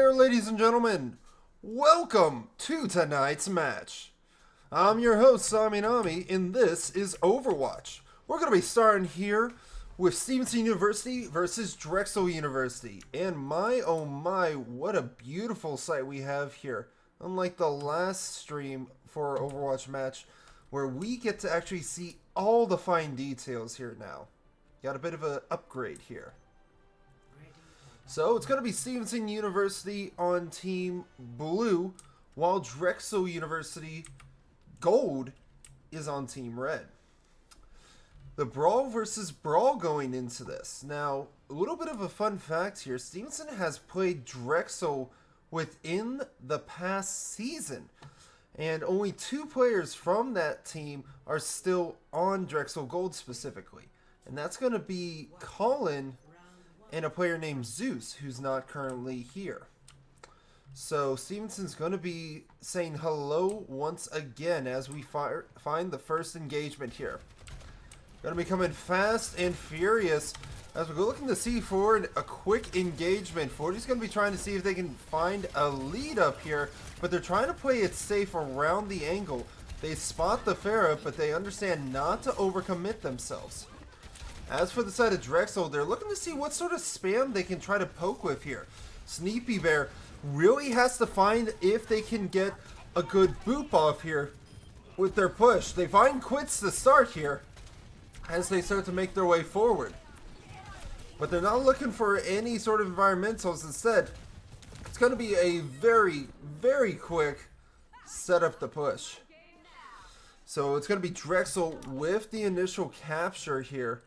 there, ladies and gentlemen. Welcome to tonight's match. I'm your host, Saminami, and this is Overwatch. We're going to be starting here with Stevenson University versus Drexel University. And my, oh my, what a beautiful sight we have here. Unlike the last stream for our Overwatch match, where we get to actually see all the fine details here now. Got a bit of an upgrade here. So it's going to be Stevenson University on Team Blue, while Drexel University Gold is on Team Red. The Brawl versus Brawl going into this. Now, a little bit of a fun fact here. Stevenson has played Drexel within the past season. And only 2 players from that team are still on Drexel Gold specifically. And that's going to be Colin and a player named Zeus, who's not currently here. So Stevenson's going to be saying hello once again as we find the first engagement here. Going to be coming fast and furious as we're looking to see forward a quick engagement. 40's going to be trying to see if they can find a lead up here, but they're trying to play it safe around the angle. They spot the Pharah, but they understand not to overcommit themselves. As for the side of Drexel, they're looking to see what sort of spam they can try to poke with here. Sneepy Bear really has to find if they can get a good boop off here with their push. They find quits to start here as they start to make their way forward. But they're not looking for any sort of environmentals. Instead, it's going to be a very, very quick set up the push. So it's going to be Drexel with the initial capture here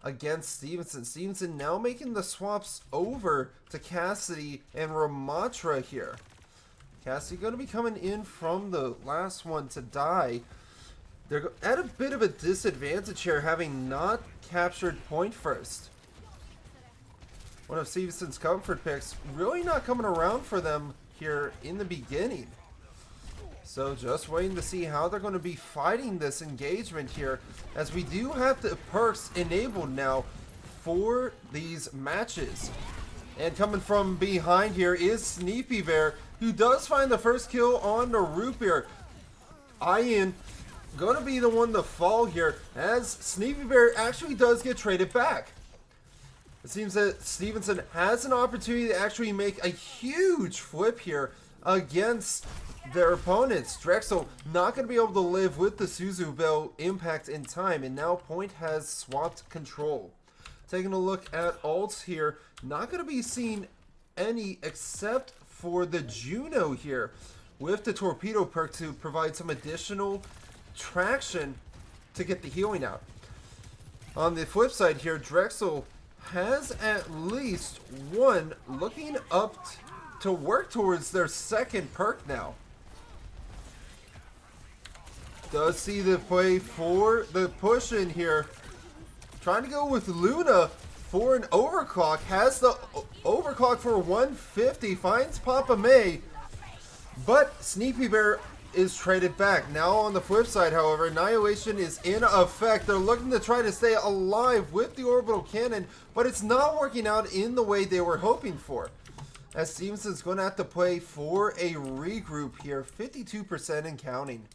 against Stevenson. Stevenson now making the swaps over to Cassidy and Ramatra here. Cassidy going to be coming in from the last one to die. They're at a bit of a disadvantage here, having not captured point first. One of Stevenson's comfort picks really not coming around for them here in the beginning. So just waiting to see how they're going to be fighting this engagement here, as we do have the perks enabled now for these matches. And coming from behind here is Sneepy Bear, who does find the first kill on the Root Beer. Ian going to be the one to fall here, as Sneepy Bear actually does get traded back. It seems that Stevenson has an opportunity to actually make a huge flip here against their opponents. Drexel not going to be able to live with the Suzu Bell impact in time, and now Point has swapped control. Taking a look at ults here, not going to be seeing any except for the Juno here with the Torpedo perk to provide some additional traction to get the healing out. On the flip side here, Drexel has at least one looking up to work towards their second perk now. Does see the play for the push in here. Trying to go with Luna for an overclock. Has the overclock for 150. Finds Papa May. But Sneepy Bear is traded back. Now on the flip side, however, Annihilation is in effect. They're looking to try to stay alive with the orbital cannon, but it's not working out in the way they were hoping for. As Stevenson's going to have to play for a regroup here. 52% and counting.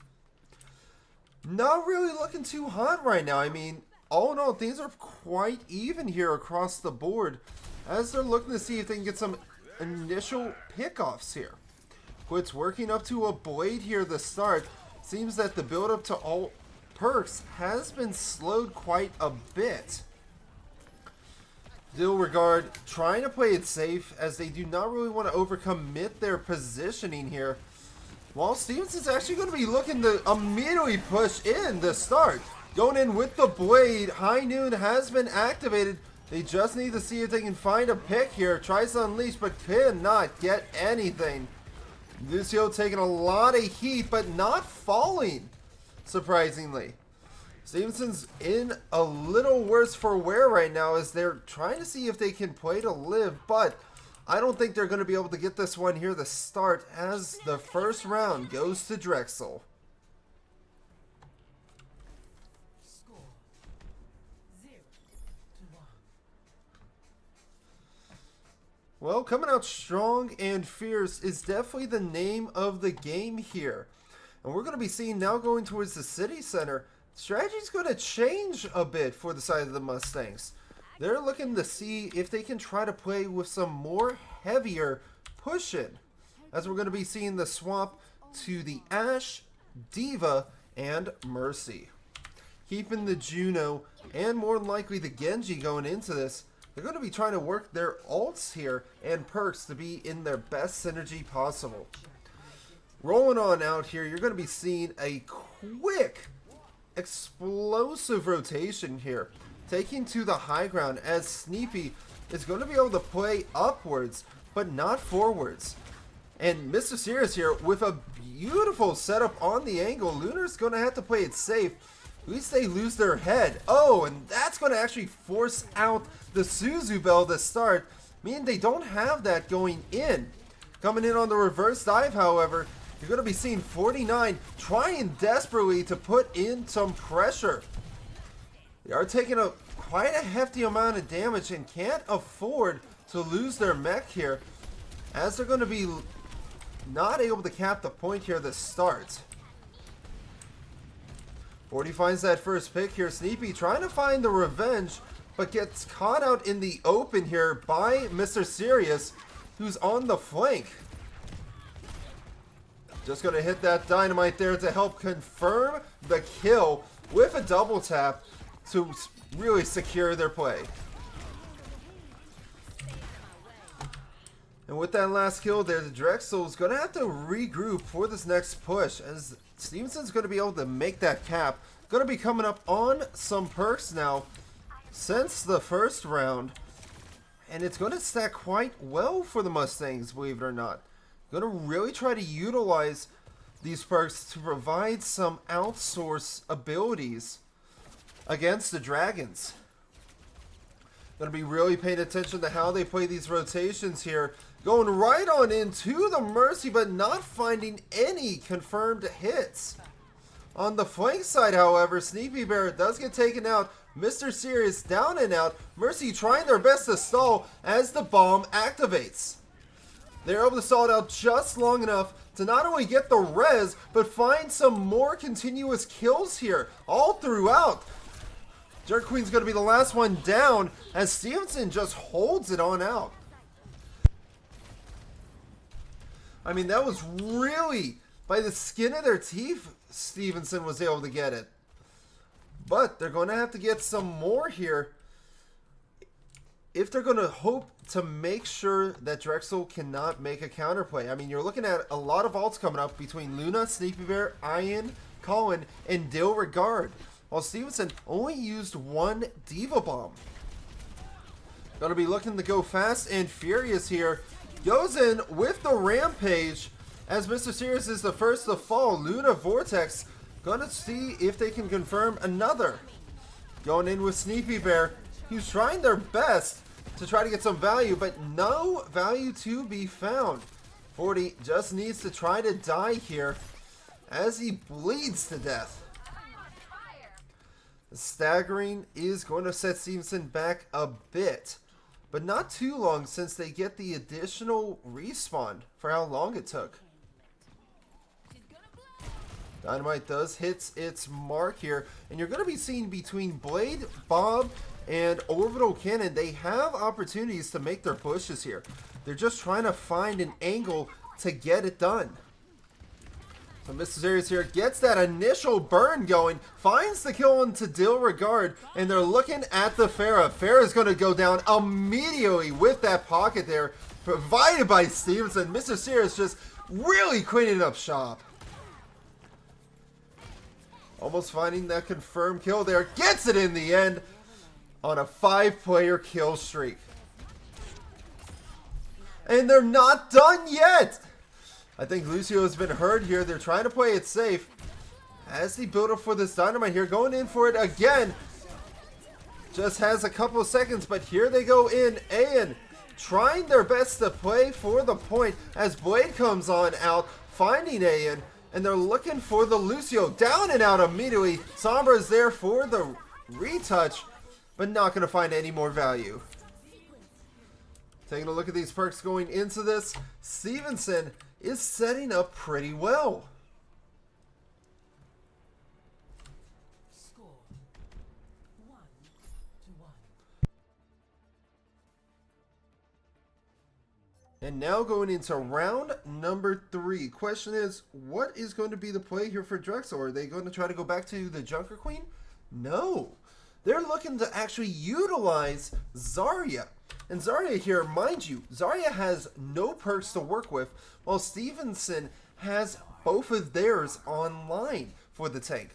Not really looking too hot right now. I mean, all in all, things are quite even here across the board, as they're looking to see if they can get some initial pickoffs here. Quits working up to a blade here to start. Seems that the build up to all perks has been slowed quite a bit. Dilregard trying to play it safe, as they do not really want to overcommit their positioning here. While Stevenson's actually going to be looking to immediately push in the start. Going in with the blade. High Noon has been activated. They just need to see if they can find a pick here. Tries to unleash, but cannot get anything. Lucio taking a lot of heat, but not falling, surprisingly. Stevenson's in a little worse for wear right now, as they're trying to see if they can play to live, but I don't think they're going to be able to get this one here to start, as the first round goes to Drexel. Well, coming out strong and fierce is definitely the name of the game here. And we're going to be seeing now going towards the city center. Strategy's going to change a bit for the side of the Mustangs. They're looking to see if they can try to play with some more heavier push-in. As we're going to be seeing the swap to the Ashe, Diva, and Mercy. Keeping the Juno and more than likely the Genji going into this. They're going to be trying to work their ults here and perks to be in their best synergy possible. Rolling on out here, you're going to be seeing a quick, explosive rotation here. Taking to the high ground as Sneepy is going to be able to play upwards, but not forwards. And Mr. Sirius here with a beautiful setup on the angle. Lunar's going to have to play it safe. At least they lose their head. Oh, and that's going to actually force out the Suzu Bell to start, meaning they don't have that going in. Coming in on the reverse dive, however, you're going to be seeing 49 trying desperately to put in some pressure. They are taking quite a hefty amount of damage and can't afford to lose their mech here, as they're going to be not able to cap the point here to start. 40 finds that first pick here. Sneepy trying to find the revenge, but gets caught out in the open here by Mr. Sirius, who's on the flank. Just going to hit that dynamite there to help confirm the kill with a double tap to really secure their play. And with that last kill there, the Drexel is going to have to regroup for this next push, as Stevenson's going to be able to make that cap. Going to be coming up on some perks now since the first round. And it's going to stack quite well for the Mustangs, believe it or not. Going to really try to utilize these perks to provide some outsource abilities against the Dragons. Going to be really paying attention to how they play these rotations here. Going right on into the Mercy, but not finding any confirmed hits. On the flank side, however, Sneepy Bear does get taken out. Mr. Sirius down and out. Mercy trying their best to stall as the bomb activates. They're able to stall it out just long enough to not only get the res, but find some more continuous kills here all throughout. Jerk Queen's going to be the last one down as Stevenson just holds it on out. I mean, that was really by the skin of their teeth Stevenson was able to get it. But they're going to have to get some more here if they're going to hope to make sure that Drexel cannot make a counterplay. I mean, you're looking at a lot of ults coming up between Luna, Sneepy Bear, Ian, Colin, and Dil Regard, while Stevenson only used one Diva Bomb. Going to be looking to go fast and furious here. Goes in with the Rampage as Mr. Sirius is the first to fall. Luna Vortex going to see if they can confirm another. Going in with Sneepy Bear, who's trying their best to try to get some value, but no value to be found. 40 just needs to try to die here as he bleeds to death. The staggering is going to set Stevenson back a bit, but not too long since they get the additional respawn for how long it took. Dynamite does hit its mark here, and you're going to be seeing between Blade, Bob, and Orbital Cannon, they have opportunities to make their pushes here. They're just trying to find an angle to get it done. So Mr. Sirius here gets that initial burn going, finds the kill into Dil Regard, and they're looking at the Pharah. Pharah's going to go down immediately with that pocket there, provided by Stevenson. Mr. Sirius just really cleaning up shop. Almost finding that confirmed kill there. Gets it in the end on a 5-player kill streak. And they're not done yet. I think Lucio has been hurt here. They're trying to play it safe as they build up for this dynamite here. Going in for it again. Just has a couple of seconds, but here they go in. Ayan trying their best to play for the point as Blade comes on out, finding Ayan. And they're looking for the Lucio. Down and out immediately. Sombra is there for the retouch, but not going to find any more value. Taking a look at these perks going into this, Stevenson is setting up pretty well. Score 1-1. And now going into round number 3. Question is, what is going to be the play here for Drexel? Are they going to try to go back to the Junker Queen? No. They're looking to actually utilize Zarya. And Zarya here, mind you, Zarya has no perks to work with, while Stevenson has both of theirs online for the tank.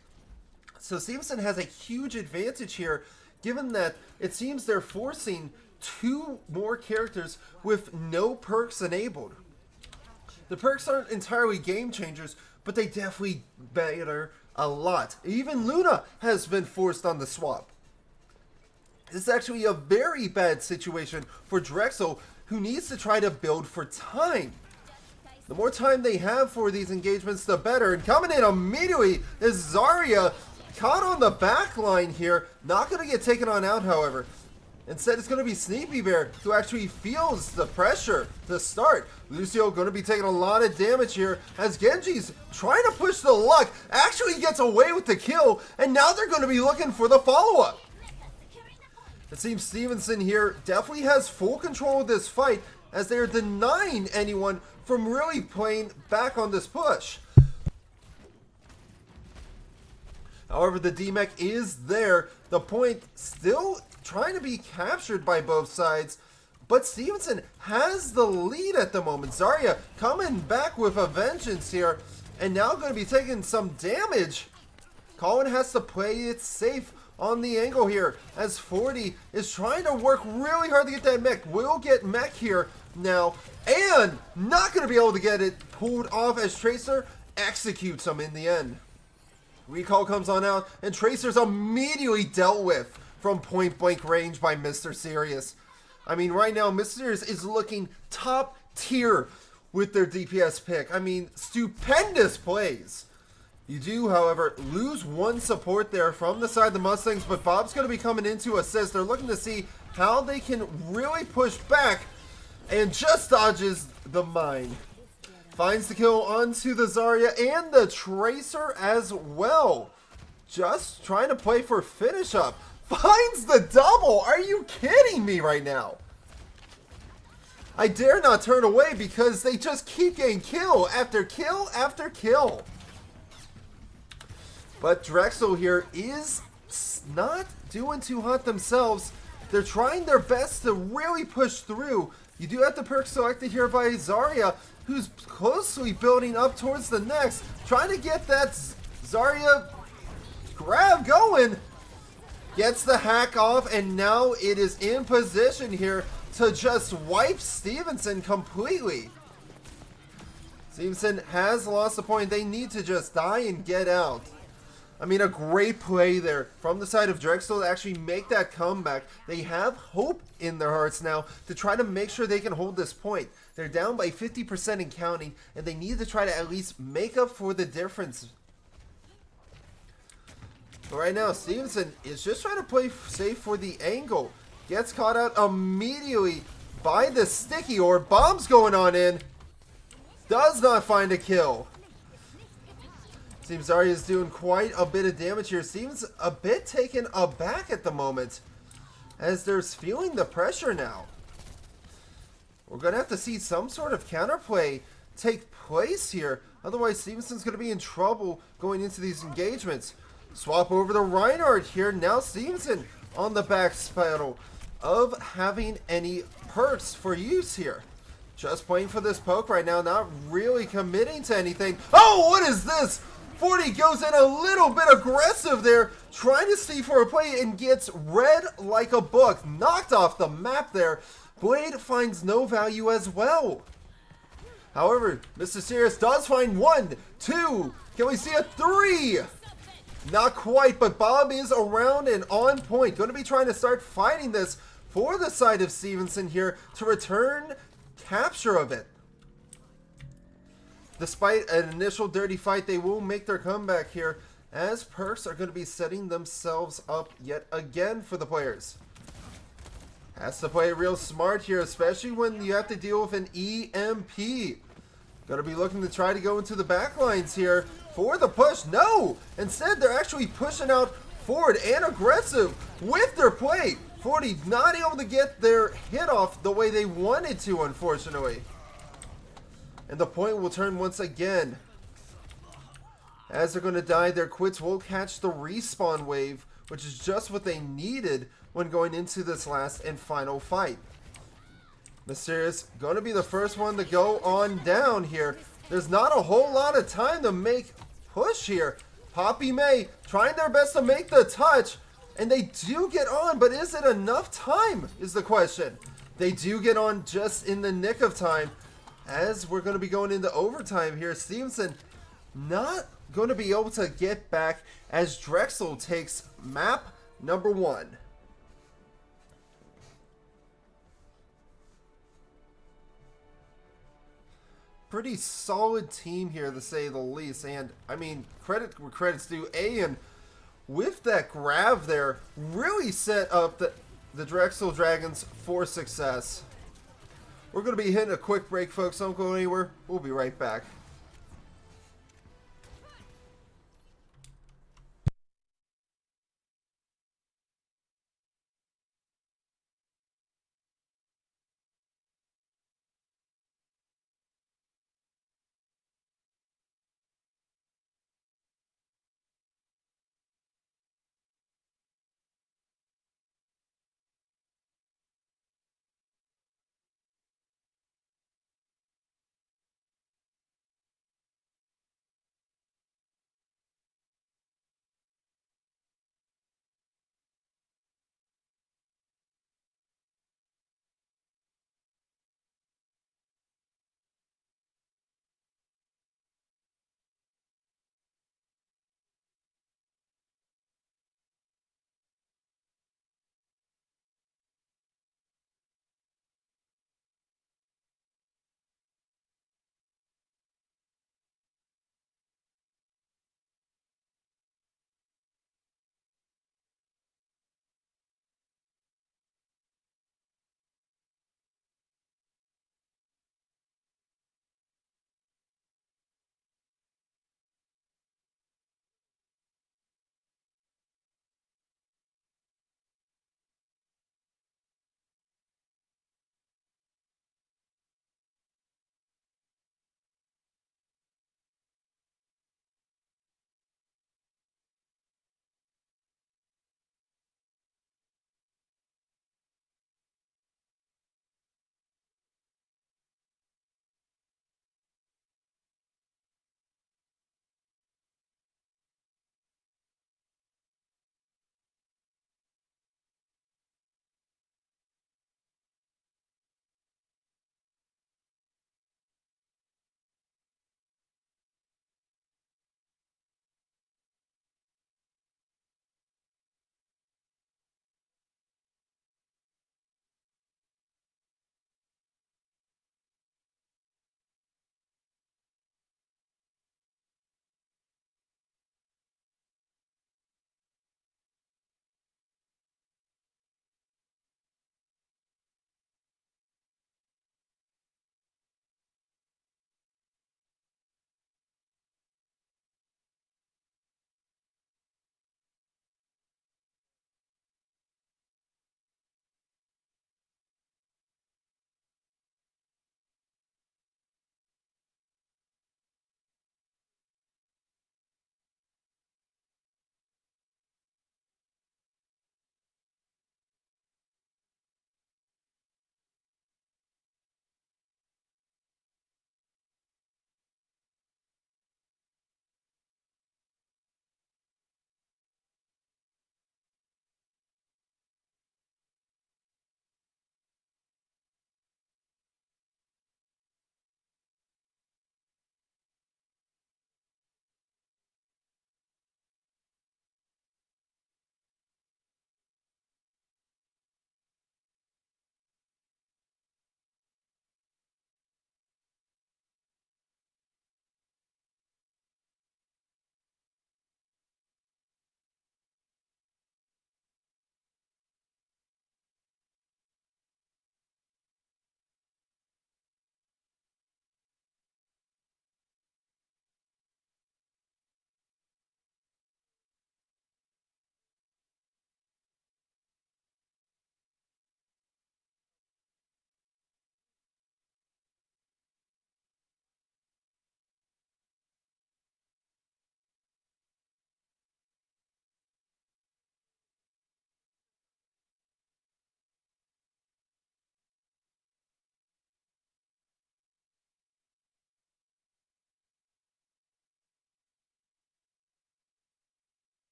So Stevenson has a huge advantage here, given that it seems they're forcing 2 more characters with no perks enabled. The perks aren't entirely game changers, but they definitely matter a lot. Even Luna has been forced on the swap. This is actually a very bad situation for Drexel, who needs to try to build for time. The more time they have for these engagements, the better. And coming in immediately is Zarya, caught on the back line here. Not going to get taken on out, however. Instead, it's going to be Sneaky Bear, who actually feels the pressure to start. Lucio going to be taking a lot of damage here, as Genji's trying to push the luck, actually gets away with the kill, and now they're going to be looking for the follow-up. It seems Stevenson here definitely has full control of this fight, as they're denying anyone from really playing back on this push. However, the DMEC is there. The point still trying to be captured by both sides, but Stevenson has the lead at the moment. Zarya coming back with a vengeance here, and now going to be taking some damage. Colin has to play it safe on the angle here, as 40 is trying to work really hard to get that mech. Will get mech here now, and not going to be able to get it pulled off, as Tracer executes him in the end. Recall comes on out, and Tracer's immediately dealt with from point blank range by Mr. Serious. I mean, right now, Mr. Serious is looking top tier with their DPS pick. I mean, stupendous plays. You do, however, lose one support there from the side of the Mustangs, but Bob's going to be coming in to assist. They're looking to see how they can really push back, and just dodges the mine. Finds the kill onto the Zarya and the Tracer as well. Just trying to play for finish up. Finds the double! Are you kidding me right now? I dare not turn away because they just keep getting kill after kill after kill. But Drexel here is not doing too hot themselves. They're trying their best to really push through. You do have the perk selected here by Zarya, who's closely building up towards the next. Trying to get that Zarya grab going. Gets the hack off, and now it is in position here to just wipe Stevenson completely. Stevenson has lost the point. They need to just die and get out. I mean, a great play there from the side of Drexel to actually make that comeback. They have hope in their hearts now to try to make sure they can hold this point. They're down by 50% and counting, and they need to try to at least make up for the difference. But right now, Stevenson is just trying to play safe for the angle. Gets caught out immediately by the sticky orb. Bombs going on in. Does not find a kill. Seems Zarya is doing quite a bit of damage here. Seems a bit taken aback at the moment, as they're feeling the pressure now. We're going to have to see some sort of counterplay take place here. Otherwise, Stevenson's going to be in trouble going into these engagements. Swap over to Reinhardt here. Now Stevenson on the back pedal of having any perks for use here. Just playing for this poke right now, not really committing to anything. Oh, what is this? 40 goes in a little bit aggressive there, trying to see for a play, and gets read like a book. Knocked off the map there. Blade finds no value as well. However, Mr. Serious does find 1, 2. Can we see a 3? Not quite, but Bob is around and on point. Going to be trying to start fighting this for the side of Stevenson here to return capture of it. Despite an initial dirty fight, they will make their comeback here, as perks are going to be setting themselves up yet again for the players. Has to play real smart here, especially when you have to deal with an EMP. Gonna be looking to try to go into the back lines here for the push. No! Instead, they're actually pushing out forward and aggressive with their play. 40 not able to get their hit off the way they wanted to, unfortunately. And the point will turn once again. As they're going to die, their quits will catch the respawn wave, which is just what they needed when going into this last and final fight. Mysterious going to be the first one to go on down here. There's not a whole lot of time to make push here. Poppy May trying their best to make the touch, and they do get on, but is it enough time is the question. They do get on just in the nick of time, as we're going to be going into overtime here. Stevenson not going to be able to get back as Drexel takes map number 1. Pretty solid team here, to say the least. And I mean, credit where credit's due. And with that grab there, really set up the Drexel Dragons for success. We're going to be hitting a quick break, folks. Don't go anywhere. We'll be right back.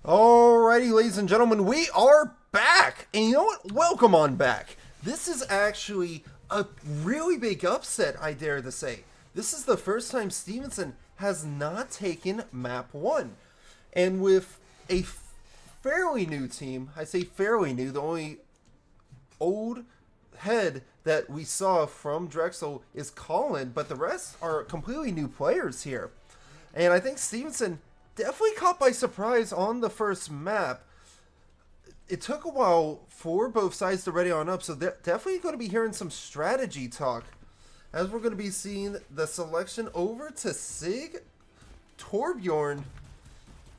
Alrighty, ladies and gentlemen, we are back! And you know what? Welcome on back. This is actually a really big upset, I dare to say. This is the first time Stevenson has not taken map 1. And with a fairly new team, I say fairly new, the only old head that we saw from Drexel is Colin, but the rest are completely new players here. And I think Stevenson definitely caught by surprise on the first map. It took a while for both sides to ready on up, so they're definitely going to be hearing some strategy talk as we're going to be seeing the selection over to Sig, Torbjorn,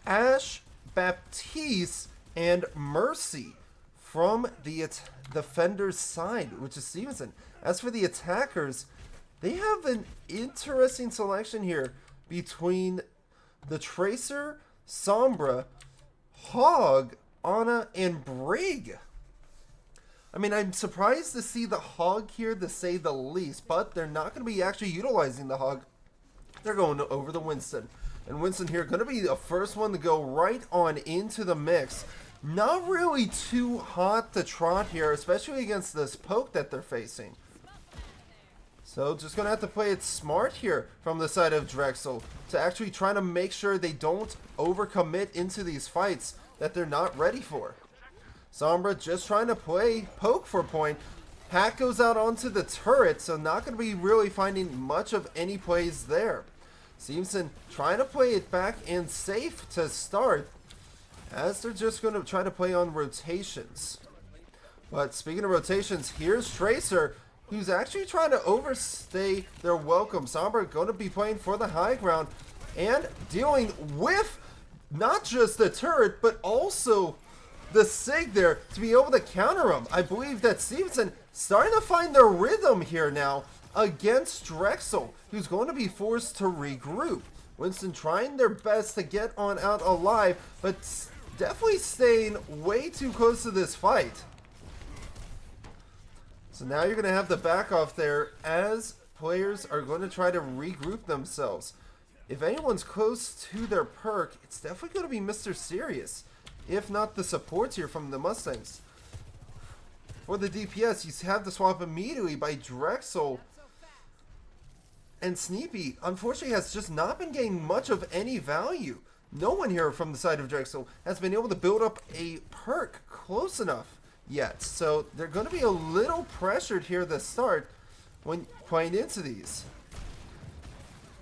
Ash, Baptiste, and Mercy from the defender's side, which is Stevenson. As for the attackers, they have an interesting selection here between the Tracer, Sombra, Hog, Ana, and Brig. I mean, I'm surprised to see the Hog here, to say the least, but they're not going to be actually utilizing the Hog. They're going over the Winston. And Winston here going to be the first one to go right on into the mix. Not really too hot to trot here, especially against this poke that they're facing. So just going to have to play it smart here from the side of Drexel to actually try to make sure they don't overcommit into these fights that they're not ready for. Sombra just trying to play poke for point. Hack goes out onto the turret, so not going to be really finding much of any plays there. Stevenson trying to play it back and safe to start, as they're just going to try to play on rotations. But speaking of rotations, here's Tracer, who's actually trying to overstay their welcome. Sombra going to be playing for the high ground and dealing with not just the turret, but also the Sig there to be able to counter him. I believe that Stevenson starting to find their rhythm here now against Drexel, who's going to be forced to regroup. Winston trying their best to get on out alive, but definitely staying way too close to this fight. So now you're going to have the back off there as players are going to try to regroup themselves. If anyone's close to their perk, it's definitely going to be Mr. Serious, if not the supports here from the Mustangs. For the DPS, you have to swap immediately by Drexel. And Sneepy, unfortunately, has just not been getting much of any value. No one here from the side of Drexel has been able to build up a perk close enough yet. So they're going to be a little pressured here at the start when playing into these.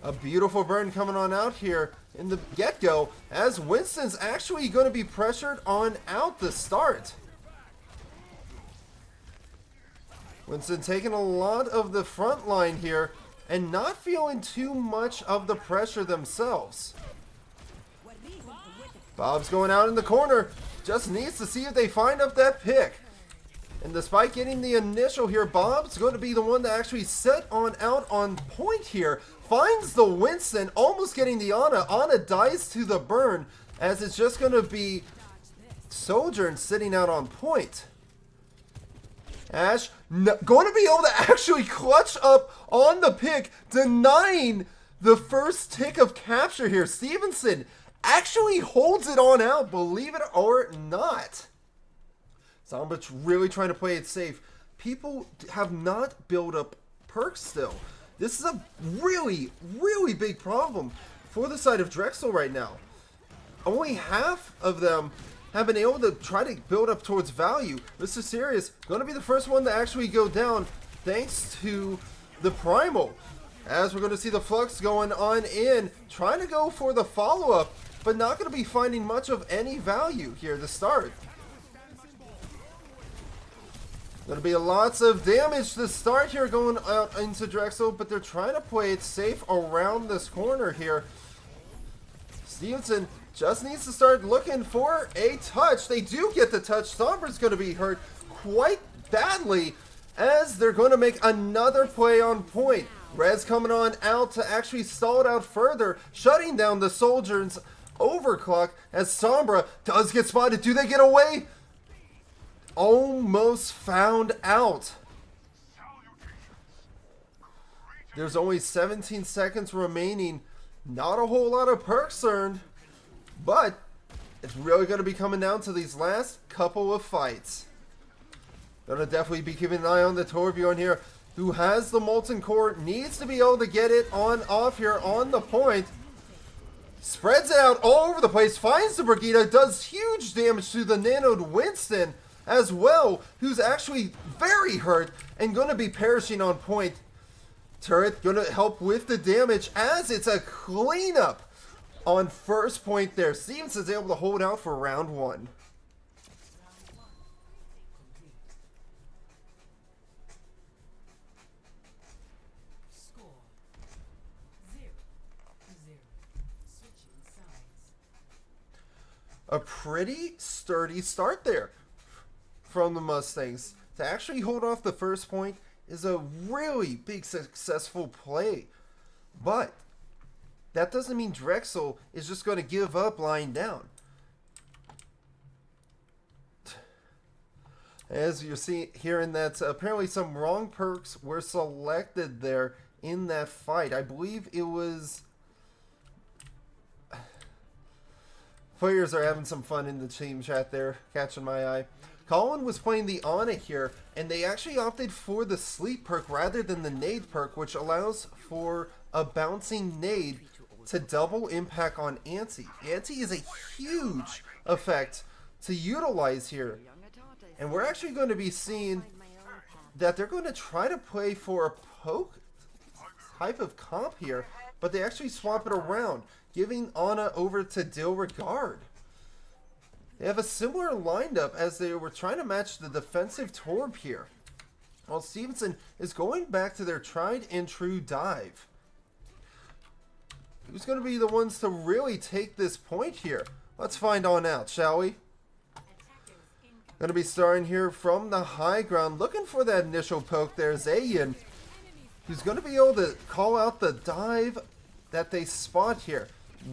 A beautiful burn coming on out here in the get-go, as Winston's actually going to be pressured on out the start. Winston taking a lot of the front line here and not feeling too much of the pressure themselves. Bob's going out in the corner, just needs to see if they find up that pick. And despite getting the initial here, Bob's going to be the one to actually set on out on point here. Finds the Winston, almost getting the Ana. Ana dies to the burn, as it's just going to be Sojourn sitting out on point. Ash going to be able to actually clutch up on the pick, denying the first tick of capture here. Stevenson actually holds it on out, believe it or not. Sombra's really trying to play it safe. People have not built up perks still. This is a really, really big problem for the side of Drexel right now. Only half of them have been able to try to build up towards value. Mr. Serious going to be the first one to actually go down thanks to the Primal. As we're going to see the Flux going on in, trying to go for the follow-up, but not going to be finding much of any value here to start. Going to be lots of damage to start here going out into Drexel, but they're trying to play it safe around this corner here. Stevenson just needs to start looking for a touch. They do get the touch. Sombra's going to be hurt quite badly as they're going to make another play on point. Rez coming on out to actually stall it out further, shutting down the Soldier's overclock as Sombra does get spotted. Do they get away? Almost found out. There's only 17 seconds remaining. Not a whole lot of perks earned, but it's really going to be coming down to these last couple of fights. Gonna definitely be keeping an eye on the Torbjorn here, who has the Molten Core, needs to be able to get it on off here on the point. Spreads it out all over the place, finds the Brigitte, does huge damage to the nanoed Winston as well, who's actually very hurt and gonna be perishing on point. Turret gonna help with the damage as it's a cleanup on first point there. Stevenson's able to hold out for round one. Score 0-0. Switching sides. A pretty sturdy start there from the Mustangs. To actually hold off the first point is a really big successful play. But that doesn't mean Drexel is just going to give up lying down. As you're hearing that apparently some wrong perks were selected there in that fight. I believe it was... Players are having some fun in the team chat there, catching my eye. Colin was playing the Ana here, and they actually opted for the sleep perk rather than the nade perk, which allows for a bouncing nade to double impact on anti. Anti is a huge effect to utilize here. And we're actually going to be seeing that they're going to try to play for a poke type of comp here, but they actually swap it around, giving Ana over to Dilregard. They have a similar lineup as they were trying to match the defensive Torb here, while Stevenson is going back to their tried and true dive. Who's going to be the ones to really take this point here? Let's find on out, shall we? Going to be starting here from the high ground, looking for that initial poke there. Zayn, who's going to be able to call out the dive that they spot here.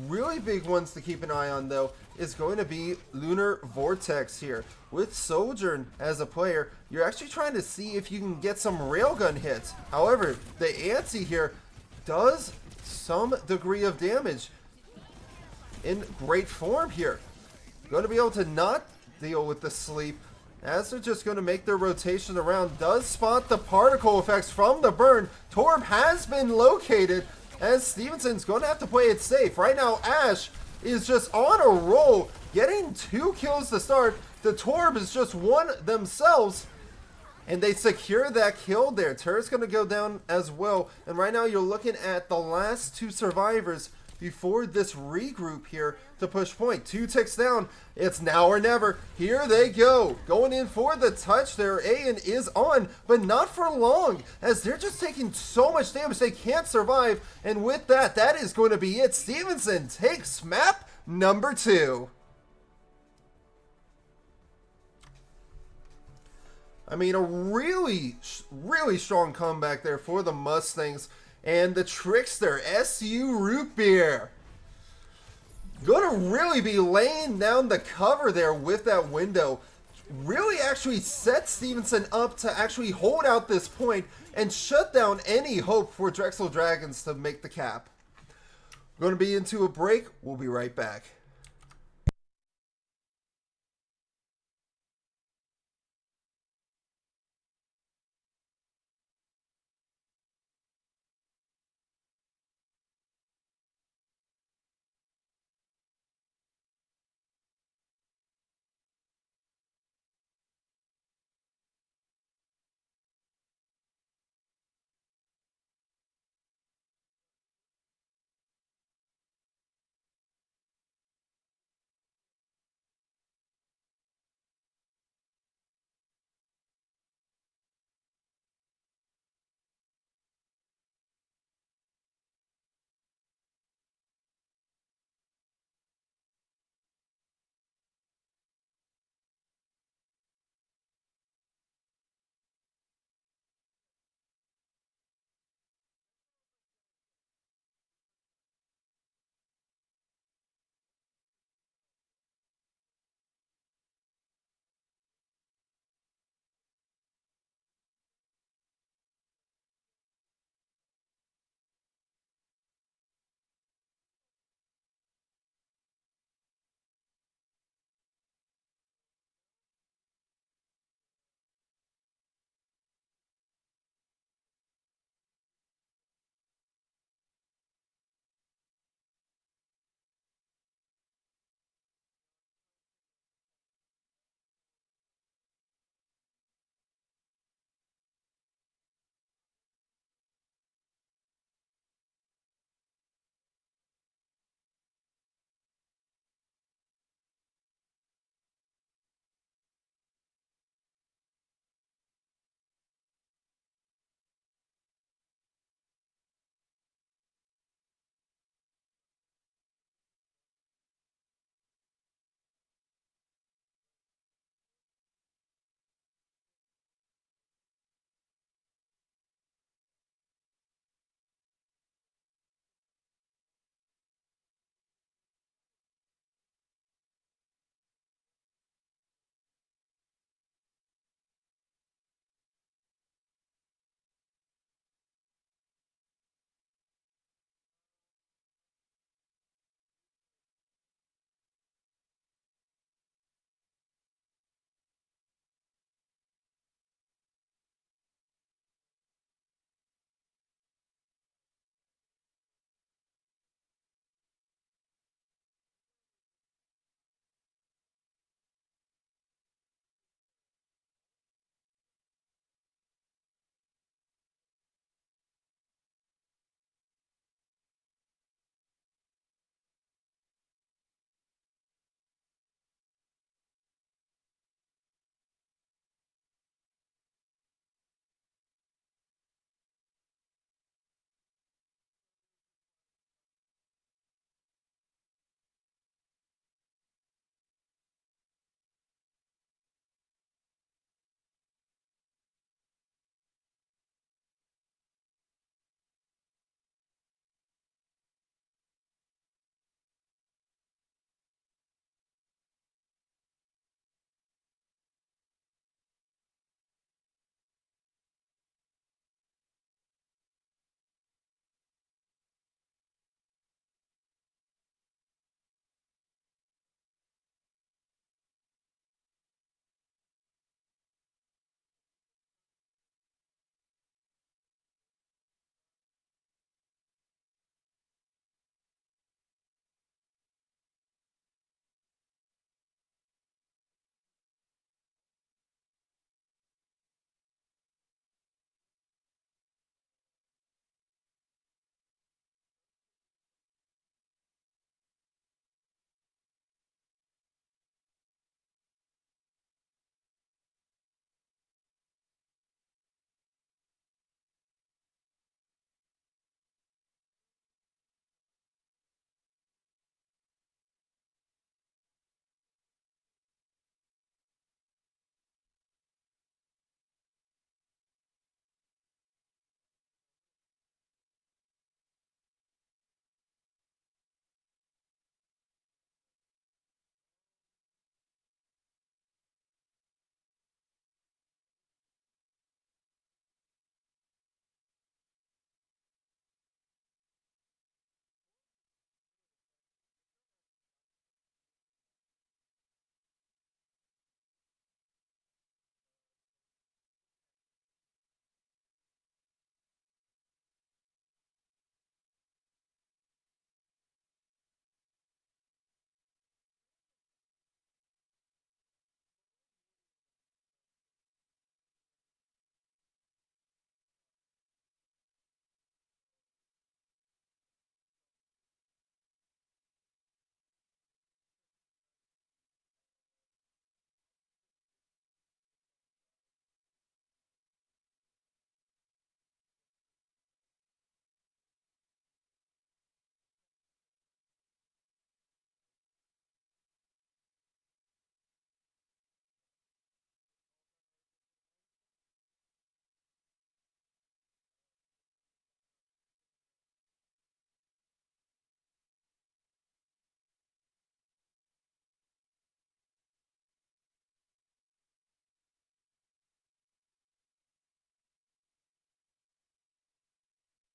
Really big ones to keep an eye on, though, is going to be Lunar Vortex here. With Sojourn as a player, you're actually trying to see if you can get some railgun hits. However, the anti here does some degree of damage in great form here. Going to be able to not deal with the sleep as they're just going to make their rotation around. Does spot the particle effects from the burn. Torb has been located as Stevenson's going to have to play it safe. Right now, Ash is just on a roll, getting 2 kills to start. The Torb is just one themselves, and they secure that kill there. Turret's going to go down as well, and right now you're looking at the last 2 survivors before this regroup here to push point. 2 ticks down. It's now or never. Here they go. Going in for the touch there. Ayan is on, but not for long, as they're just taking so much damage they can't survive. And with that, that is going to be it. Stevenson takes map number 2. I mean, a really strong comeback there for the Mustangs. And the Trickster, SU Root Beer, gonna really be laying down the cover there with that window. Really actually set Stevenson up to actually hold out this point and shut down any hope for Drexel Dragons to make the cap. We're gonna be into a break. We'll be right back.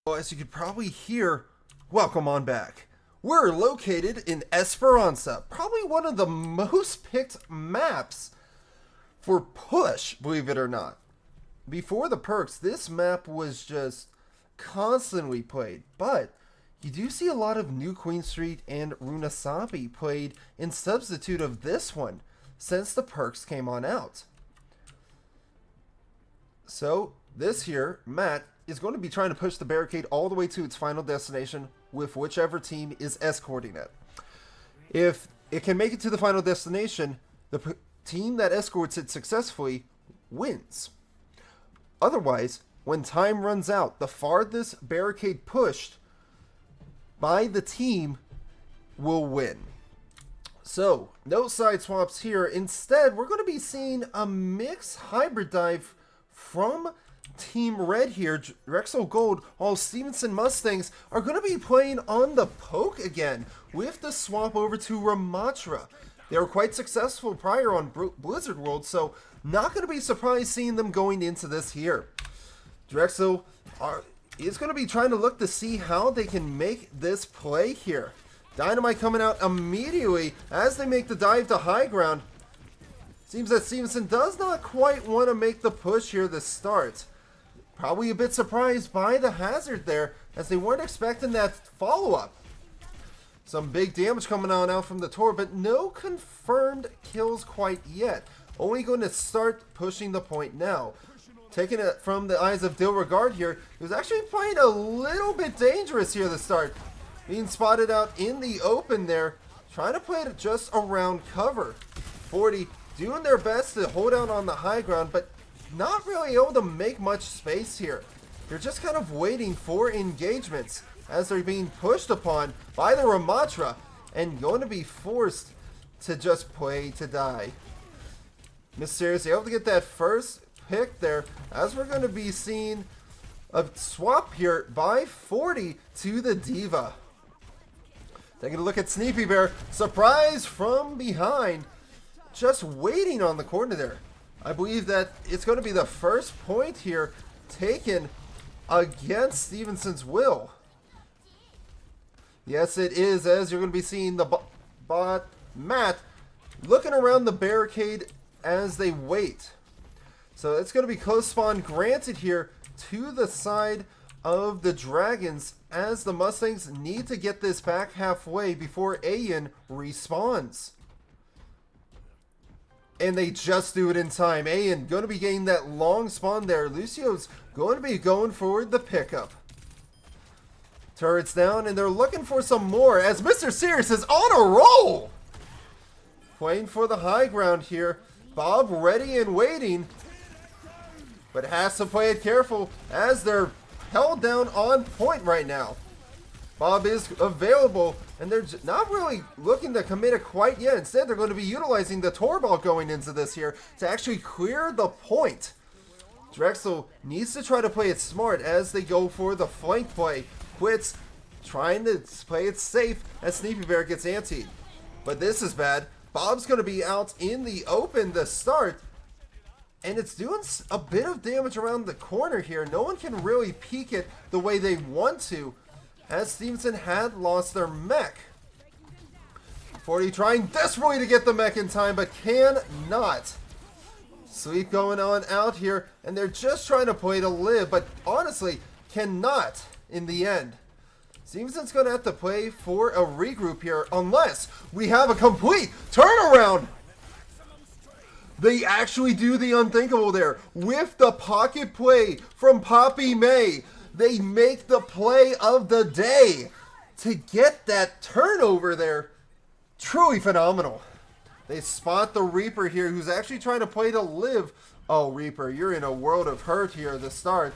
Well, as you could probably hear, welcome on back. We're located in Esperanza, probably one of the most picked maps for push, believe it or not. Before the perks, this map was just constantly played, but you do see a lot of New Queen Street and Runasabi played in substitute of this one since the perks came on out. So this here, Matt, is going to be trying to push the barricade all the way to its final destination with whichever team is escorting it. If it can make it to the final destination, the team that escorts it successfully wins. Otherwise, when time runs out, the farthest barricade pushed by the team will win. So, no side swaps here. Instead, we're going to be seeing a mixed hybrid dive from Team Red here. Drexel Gold, all Stevenson Mustangs are going to be playing on the poke again with the swap over to Ramatra. They were quite successful prior on Blizzard World, so not going to be surprised seeing them going into this here. Drexel is going to be trying to look to see how they can make this play here. Dynamite coming out immediately as they make the dive to high ground. Seems that Stevenson does not quite want to make the push here to start. Probably a bit surprised by the hazard there, as they weren't expecting that follow-up. Some big damage coming on out from the Tor, but no confirmed kills quite yet. Only going to start pushing the point now. Taking it from the eyes of Dilregard here, he was actually playing a little bit dangerous here to start. Being spotted out in the open there, trying to play it just around cover. 40 doing their best to hold out on the high ground, but not really able to make much space here. They're just kind of waiting for engagements as they're being pushed upon by the Ramatra and going to be forced to just play to die. Mysterious able to get that first pick there, as we're going to be seeing a swap here by 40 to the Diva. Taking a look at Sneepy Bear, surprise from behind, just waiting on the corner there. I believe that it's going to be the first point here taken against Stevenson's will. Yes, it is, as you're going to be seeing the bot Matt looking around the barricade as they wait. So it's going to be close spawn granted here to the side of the Dragons, as the Mustangs need to get this back halfway before Ayan respawns. And they just do it in time. Ayan going to be getting that long spawn there. Lucio's going to be going for the pickup. Turrets down, and they're looking for some more as Mr. Sirius is on a roll. Playing for the high ground here. Bob ready and waiting, but has to play it careful as they're held down on point right now. Bob is available, and they're not really looking to commit it quite yet. Instead, they're going to be utilizing the Tor Ball going into this here to actually clear the point. Drexel needs to try to play it smart as they go for the flank play. Quits trying to play it safe as Sneepy Bear gets antied. But this is bad. Bob's going to be out in the open to start, and it's doing a bit of damage around the corner here. No one can really peek it the way they want to, as Stevenson had lost their mech. 40 trying desperately to get the mech in time, but cannot. Sleep going on out here, and they're just trying to play to live, but honestly cannot in the end. Stevenson's going to have to play for a regroup here unless we have a complete turnaround. They actually do the unthinkable there with the pocket play from Poppy May. They make the play of the day to get that turnover there. Truly phenomenal. They spot the Reaper here, who's actually trying to play to live. Oh, Reaper, you're in a world of hurt here at the start.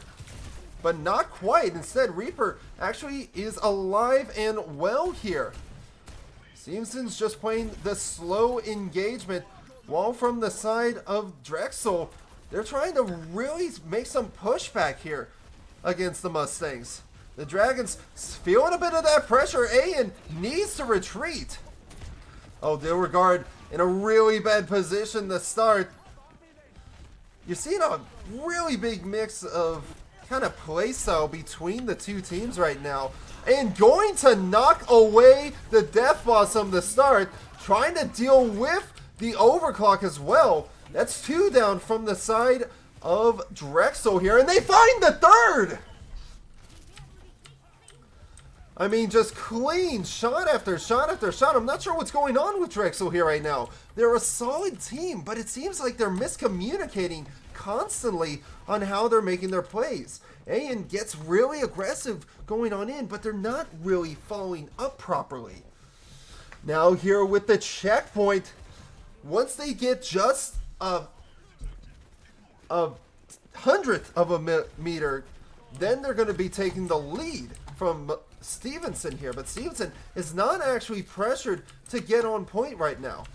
But not quite. Instead, Reaper actually is alive and well here. Stevenson's just playing the slow engagement, while from the side of Drexel, they're trying to really make some pushback here against the Mustangs. The Dragons feeling a bit of that pressure. Ayan needs to retreat. Oh, Dilregard in a really bad position to start. You're seeing a really big mix of kind of play style between the two teams right now. And going to knock away the Death Blossom to start, trying to deal with the overclock as well. That's 2 down from the side of Drexel here, and they find the third! I mean, just clean shot after shot after shot. I'm not sure what's going on with Drexel here right now. They're a solid team, but it seems like they're miscommunicating constantly on how they're making their plays. AN gets really aggressive going on in, but they're not really following up properly. Now here with the checkpoint, once they get just a 100th of a meter, then they're going to be taking the lead from Stevenson here. But Stevenson is not actually pressured to get on point right now.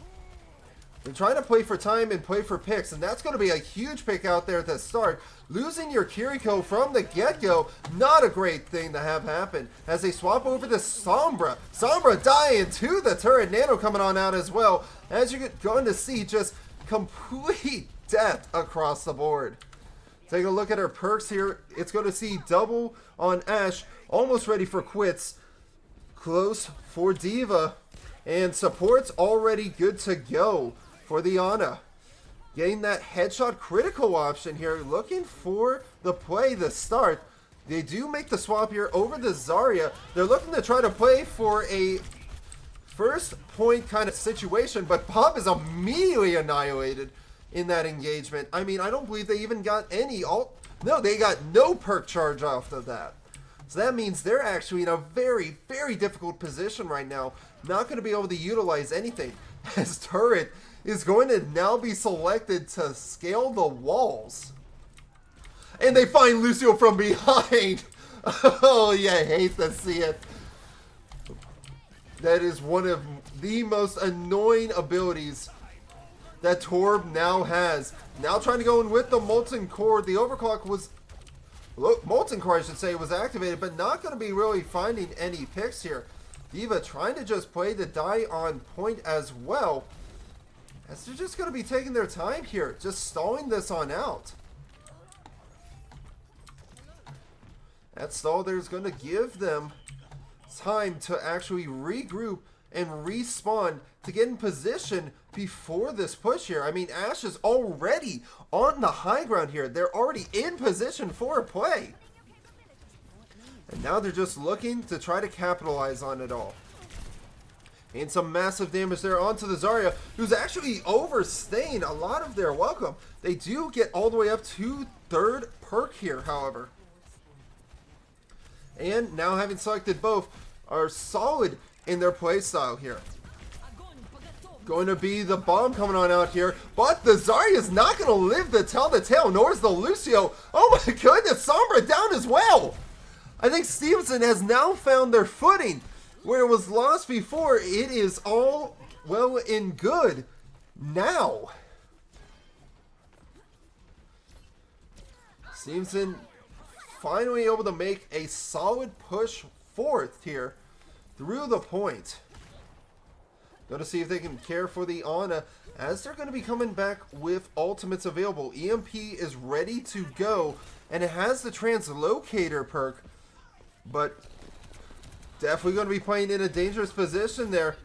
They're trying to play for time and play for picks, and that's going to be a huge pick out there at the start. Losing your Kiriko from the get-go, not a great thing to have happen. As they swap over to Sombra. Sombra dying to the turret. Nano coming on out as well. As you're going to see, just complete death across the board. Take a look at her perks here. It's going to see double on Ashe. Almost ready for quits. Close for Diva. And support's already good to go for the Ana. Getting that headshot critical option here. Looking for the play to start. They do make the swap here over the Zarya. They're looking to try to play for a first point kind of situation. But Bob is immediately annihilated in that engagement. I mean, I don't believe they even got any ult. No, they got no perk charge off of that. So that means they're actually in a very, very difficult position right now. Not going to be able to utilize anything. As Turret is going to now be selected to scale the walls. And they find Lucio from behind. Oh, yeah, I hate to see it. That is one of the most annoying abilities that Torb now has. Now trying to go in with the Molten Core. The overclock was... Molten Core, I should say, was activated, but not going to be really finding any picks here. Diva trying to just play the die on point as well. As they're just going to be taking their time here. Just stalling this on out. That stall there's going to give them time to actually regroup and respawn to get in position before this push here. I mean, Ashe is already on the high ground here. They're already in position for a play. And now they're just looking to try to capitalize on it all. And some massive damage there onto the Zarya, who's actually overstaying a lot of their welcome. They do get all the way up to third perk here, however. And now having selected both, are solid in their playstyle here. Going to be the bomb coming on out here, but the Zarya is not going to live to tell the tale, nor is the Lucio. Oh my goodness, Sombra down as well. I think Stevenson has now found their footing. Where it was lost before, it is all well and good now. Stevenson finally able to make a solid push forth here through the point. Going to see if they can care for the Ana as they're going to be coming back with ultimates available. EMP is ready to go, and it has the translocator perk, but definitely going to be playing in a dangerous position there.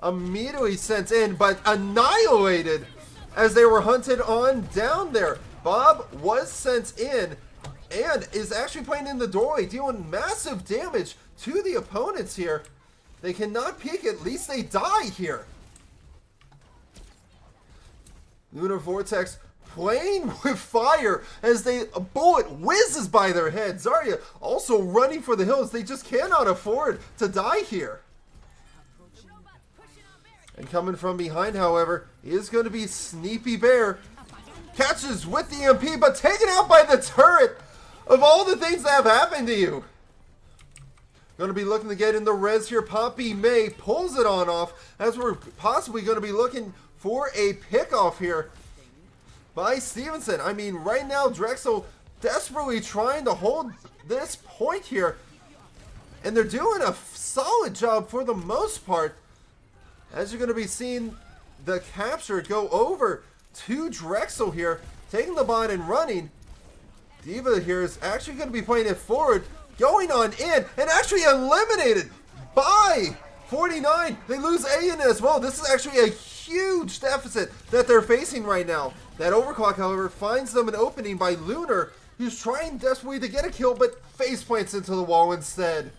Immediately sent in, but annihilated as they were hunted on down there. Bob was sent in and is actually playing in the doorway, dealing massive damage to the opponents here. They cannot peek, at least they die here. Lunar Vortex playing with fire as a bullet whizzes by their head. Zarya also running for the hills. They just cannot afford to die here. And coming from behind, however, is going to be Sneaky Bear. Catches with the EMP, but taken out by the turret. Of all the things that have happened to you. Going to be looking to get in the res here. Poppy May pulls it on off as we're possibly going to be looking for a pickoff here by Stevenson. I mean, right now, Drexel desperately trying to hold this point here. And they're doing a solid job for the most part. As you're going to be seeing the capture go over to Drexel here. Taking the bot and running. Diva here is actually going to be playing it forward, going on in, and actually eliminated by 49. They lose A in it as well. This is actually a huge deficit that they're facing right now. That overclock, however, finds them an opening by Lunar, who's trying desperately to get a kill, but face plants into the wall instead.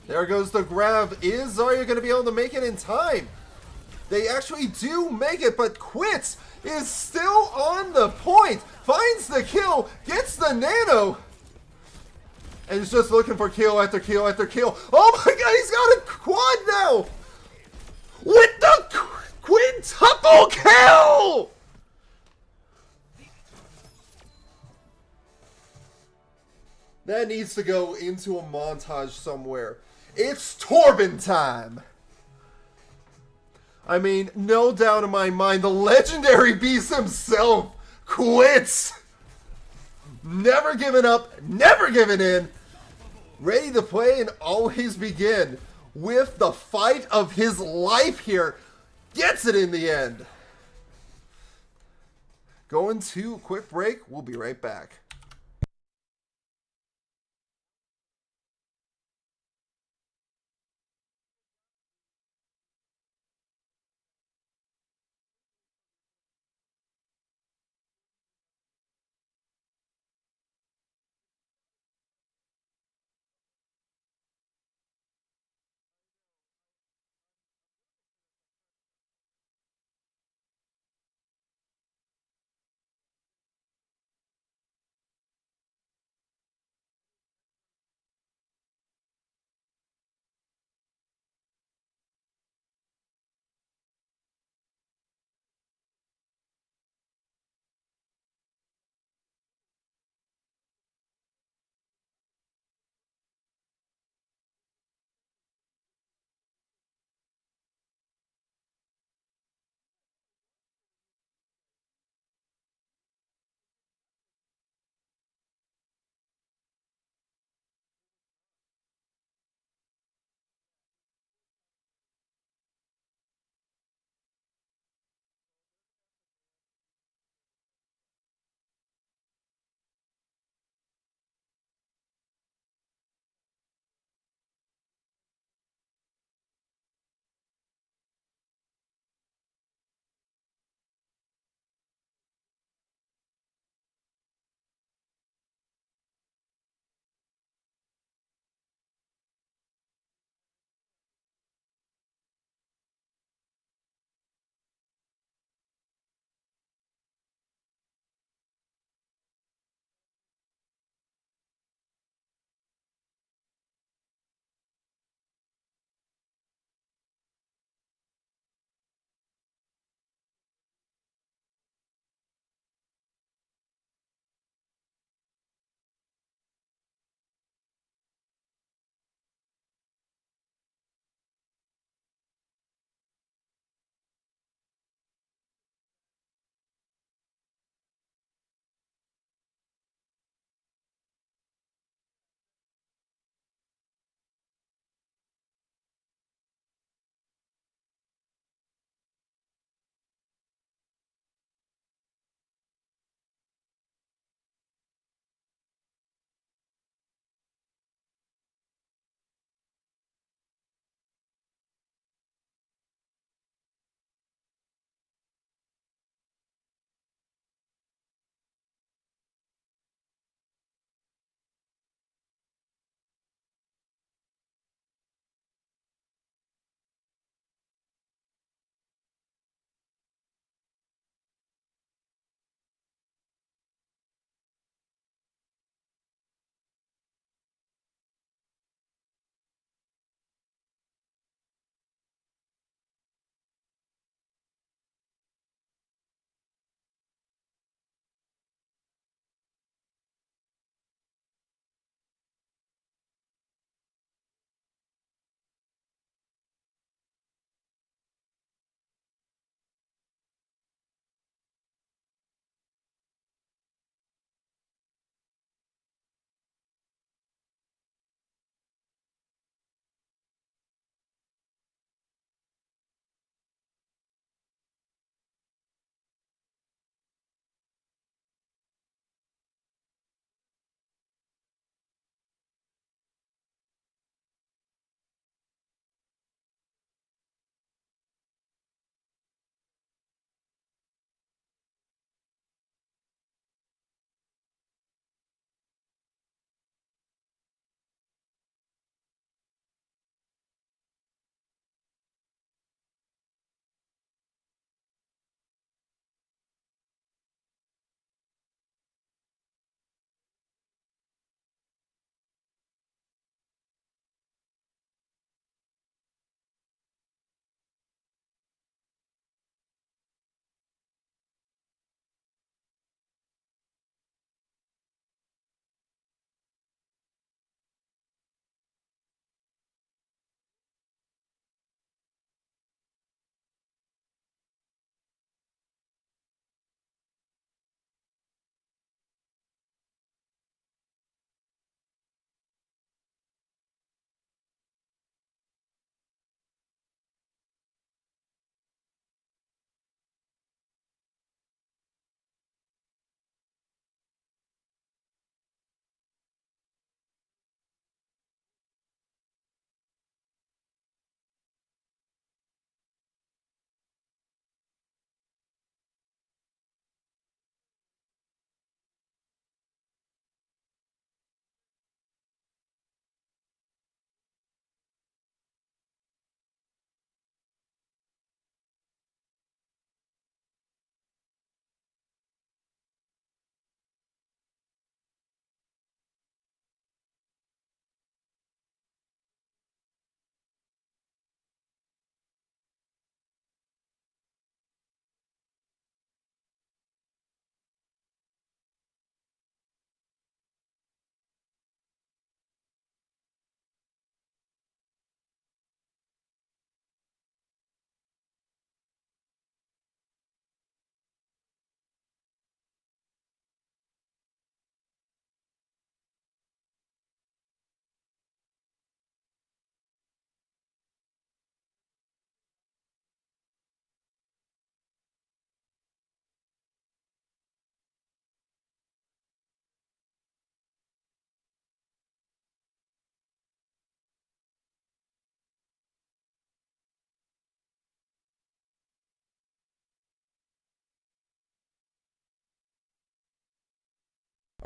There goes the grab. Is Zarya going to be able to make it in time? They actually do make it, but Quits is still on the point. Finds the kill, gets the nano, and is just looking for kill after kill after kill. Oh my god, he's got a quad now! With the quintuple kill! That needs to go into a montage somewhere. It's Torben time! I mean, no doubt in my mind, the legendary beast himself quits! Never giving up, never giving in. Ready to play and always begin with the fight of his life here. Gets it in the end. Going to a quick break. We'll be right back.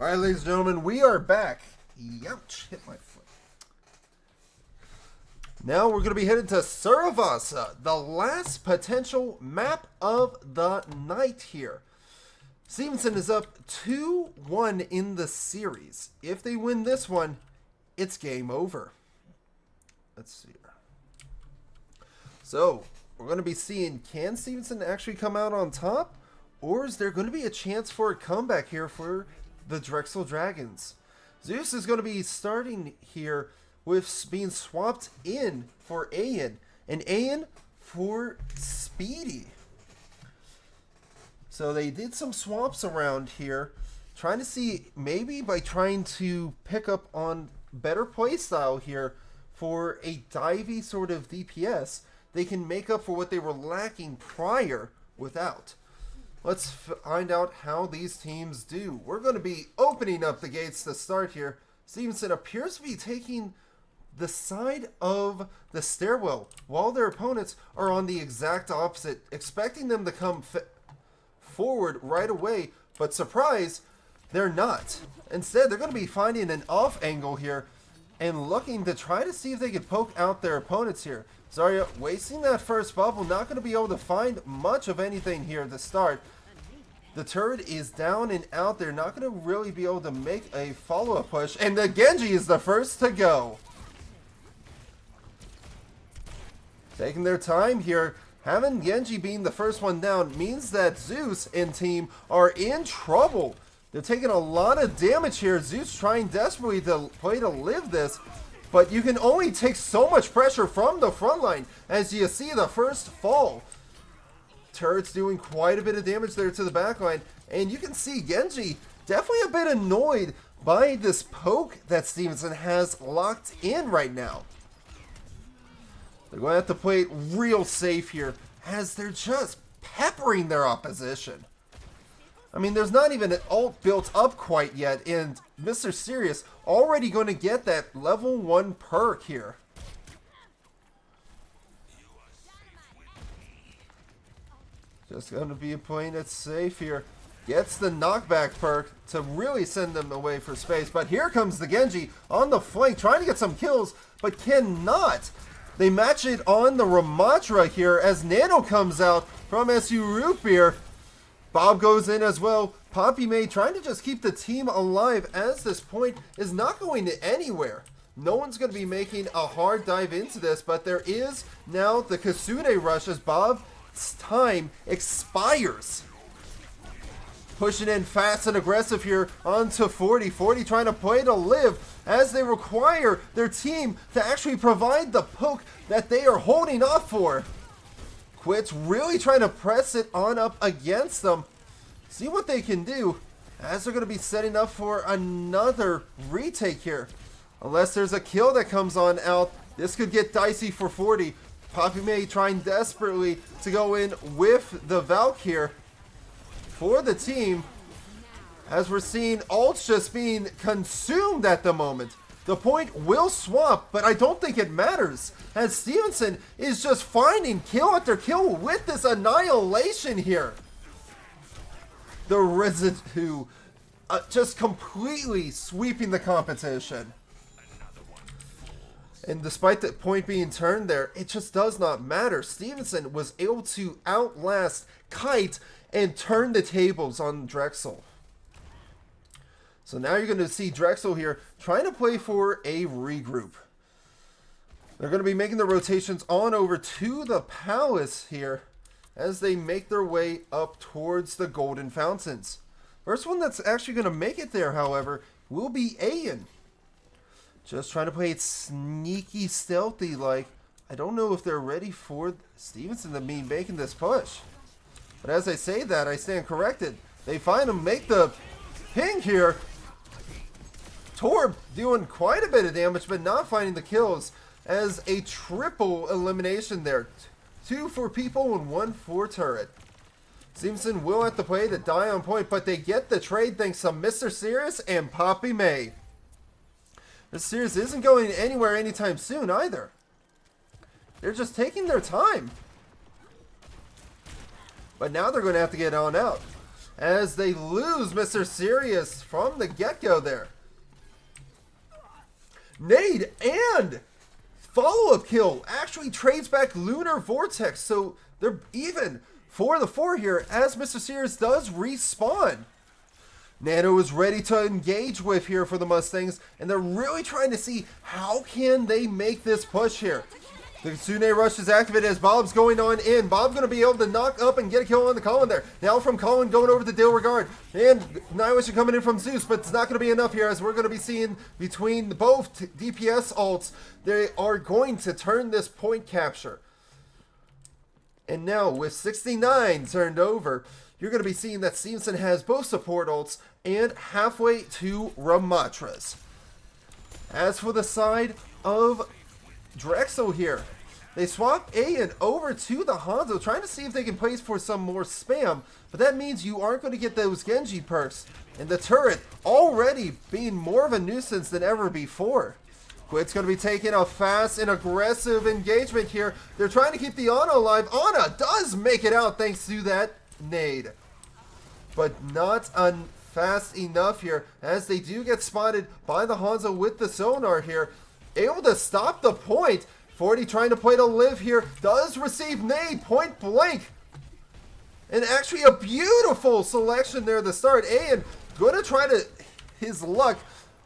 All right, ladies and gentlemen, we are back. Ouch, hit my foot. Now we're going to be headed to Saravasa, the last potential map of the night here. Stevenson is up 2-1 in the series. If they win this one, it's game over. Let's see here. So, we're going to be seeing, can Stevenson actually come out on top? Or is there going to be a chance for a comeback here for the Drexel Dragons? Zeus is going to be starting here with being swapped in for Ayan. And Ayan for Speedy. So they did some swaps around here. Trying to see, maybe by trying to pick up on better playstyle here for a divey sort of DPS, they can make up for what they were lacking prior without. Let's find out how these teams do. We're going to be opening up the gates to start here. Stevenson appears to be taking the side of the stairwell, while their opponents are on the exact opposite, expecting them to come forward right away, but surprise, they're not. Instead, they're going to be finding an off angle here and looking to try to see if they can poke out their opponents here. Zarya wasting that first bubble, not going to be able to find much of anything here to start. The turret is down and out. They're not going to really be able to make a follow-up push, and the Genji is the first to go. Taking their time here. Having Genji being the first one down means that Zeus and team are in trouble. They're taking a lot of damage here. Zeus trying desperately to play to live this, but you can only take so much pressure from the front line as you see the first fall. Turret's doing quite a bit of damage there to the back line, and you can see Genji definitely a bit annoyed by this poke that Stevenson has locked in right now. They're going to have to play it real safe here as they're just peppering their opposition. I mean, there's not even an ult built up quite yet, and Mr. Serious already going to get that level 1 perk here. Just going to be playing it safe here. Gets the knockback perk to really send them away for space, but here comes the Genji on the flank trying to get some kills, but cannot. They match it on the Ramatra here as Nano comes out from SU Root Beer. Bob goes in as well. Poppy May trying to just keep the team alive as this point is not going anywhere. No one's going to be making a hard dive into this, but there is now the Kasude rush as Bob's time expires. Pushing in fast and aggressive here onto 40. 40 trying to play to live as they require their team to actually provide the poke that they are holding off for. Quits really trying to press it on up against them. See what they can do as they're going to be setting up for another retake here. Unless there's a kill that comes on out, this could get dicey for 40. Poppy May trying desperately to go in with the Valk here for the team, as we're seeing ults just being consumed at the moment. The point will swap, but I don't think it matters, as Stevenson is just finding kill after kill with this annihilation here. The residue just completely sweeping the competition. And despite the point being turned there, it just does not matter. Stevenson was able to outlast Kite and turn the tables on Drexel. So now you're going to see Drexel here trying to play for a regroup. They're going to be making the rotations on over to the Palace here as they make their way up towards the Golden Fountains. First one that's actually going to make it there, however, will be Ayan. Just trying to play it sneaky, stealthy like. I don't know if they're ready for Stevenson to be making this push. But as I say that, I stand corrected. They find him make the ping here. Torb doing quite a bit of damage, but not finding the kills as a triple elimination there. 2 for people and 1 for turret. Stevenson will have to play to die on point, but they get the trade thanks to Mr. Serious and Poppy May. Mr. Serious isn't going anywhere anytime soon either. They're just taking their time. But now they're going to have to get on out. as they lose Mr. Sirius from the get-go there. Nade and follow-up kill actually trades back Lunar Vortex, so they're even 4-4 here as Mr. Sirius does respawn. Nano is ready to engage with here for the Mustangs, and they're really trying to see how can they make this push here. The Tsune Rush is activated as Bob's going on in. Bob's going to be able to knock up and get a kill on the Colin there. Now from Colin going over to Dale Regard. And Annihilation coming in from Zeus, but it's not going to be enough here as we're going to be seeing between both DPS ults, they are going to turn this point capture. And now with 69 turned over, you're going to be seeing that Stevenson has both support ults and halfway to Ramatras. As for the side of Drexel here, they swap Ayan over to the Hanzo, trying to see if they can place for some more spam, but that means you aren't going to get those Genji perks, and the turret already being more of a nuisance than ever before. Quid's going to be taking a fast and aggressive engagement here. They're trying to keep the Ana alive. Ana does make it out thanks to that nade, but not fast enough here as they do get spotted by the Hanzo with the sonar here. Able to stop the point. 40 trying to play to live here. Does receive nade point blank. And actually a beautiful selection there at the start. Ayan going to try to his luck,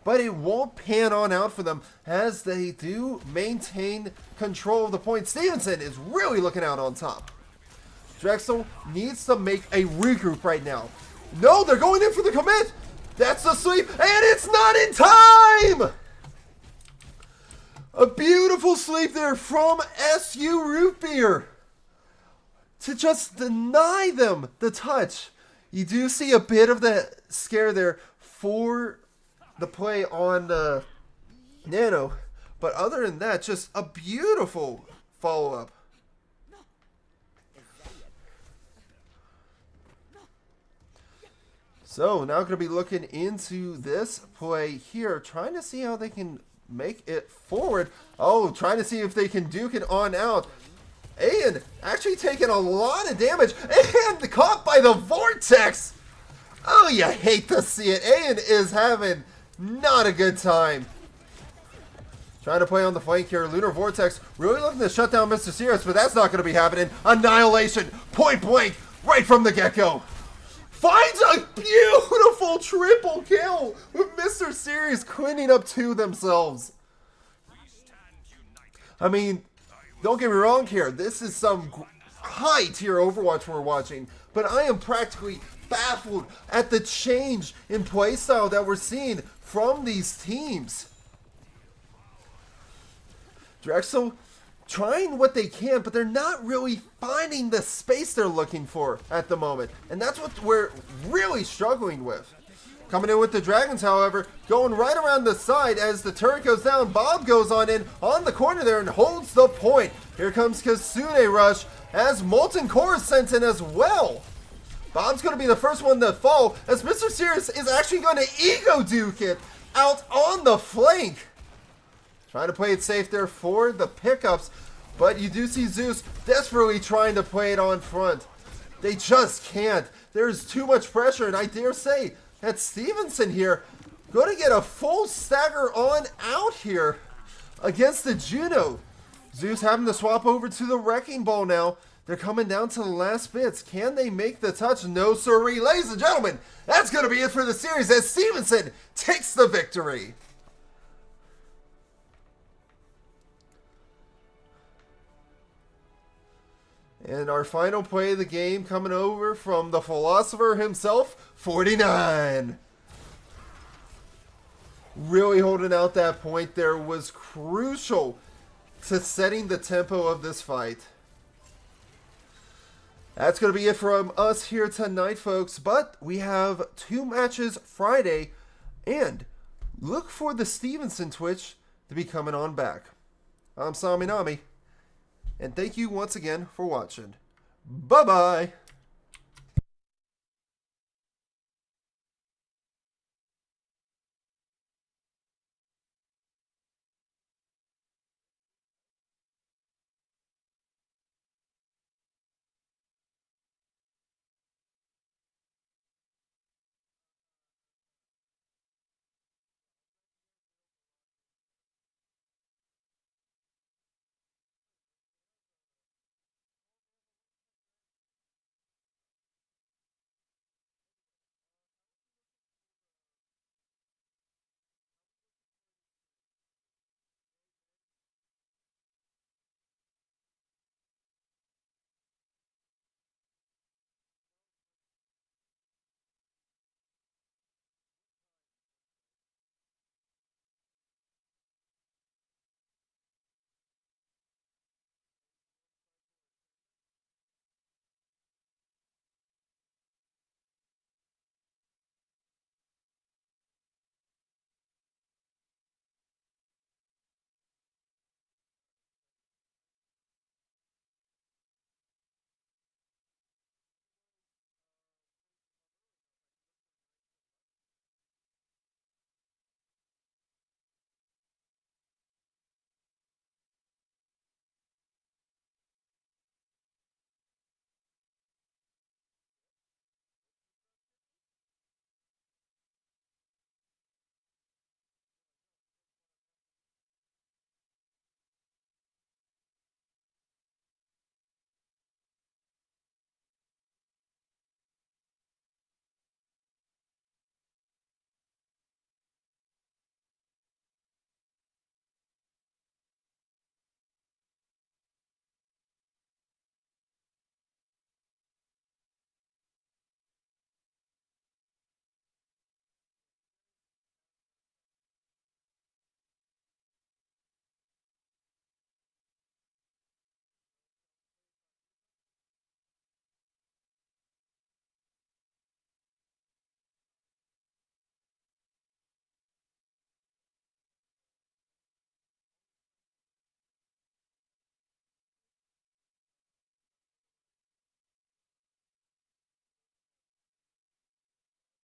but it won't pan on out for them as they do maintain control of the point. Stevenson is really looking out on top. Drexel needs to make a regroup right now. No, they're going in for the commit. That's the sweep, and it's not in time. A beautiful sleep there from SU Root Beer to just deny them the touch. You do see a bit of that scare there for the play on Nano, but other than that, just a beautiful follow-up. So now going to be looking into this play here, trying to see how they can make it forward. Oh, trying to see if they can duke it on out. Ayan actually taking a lot of damage and caught by the Vortex. Oh, you hate to see it. Ayan is having not a good time. Trying to play on the flank here. Lunar Vortex really looking to shut down Mr. Sirius, but that's not going to be happening. Annihilation, point blank, right from the get-go. Finds a beautiful triple kill with Mr. Sirius cleaning up to themselves. I mean, don't get me wrong here. This is some high tier Overwatch we're watching, but I am practically baffled at the change in playstyle that we're seeing from these teams. Drexel trying what they can, but they're not really finding the space they're looking for at the moment. And that's what we're really struggling with. Coming in with the Dragons, however, going right around the side as the turret goes down. Bob goes on in on the corner there and holds the point. Here comes Kasune Rush as Molten Core is sent in as well. Bob's going to be the first one to fall as Mr. Sirius is actually going to Ego Duke it out on the flank. Trying to play it safe there for the pickups, but you do see Zeus desperately trying to play it on front. They just can't. There's too much pressure, and I dare say that Stevenson here going to get a full stagger on out here against the Juno. Zeus having to swap over to the Wrecking Ball now. They're coming down to the last bits. Can they make the touch? No, sirree. Ladies and gentlemen, that's going to be it for the series as Stevenson takes the victory. And our final play of the game coming over from the philosopher himself, 49. Really holding out that point there was crucial to setting the tempo of this fight. That's going to be it from us here tonight, folks. But we have 2 matches Friday. And look for the Stevenson Twitch to be coming on back. I'm Saminami. And thank you once again for watching. Bye-bye.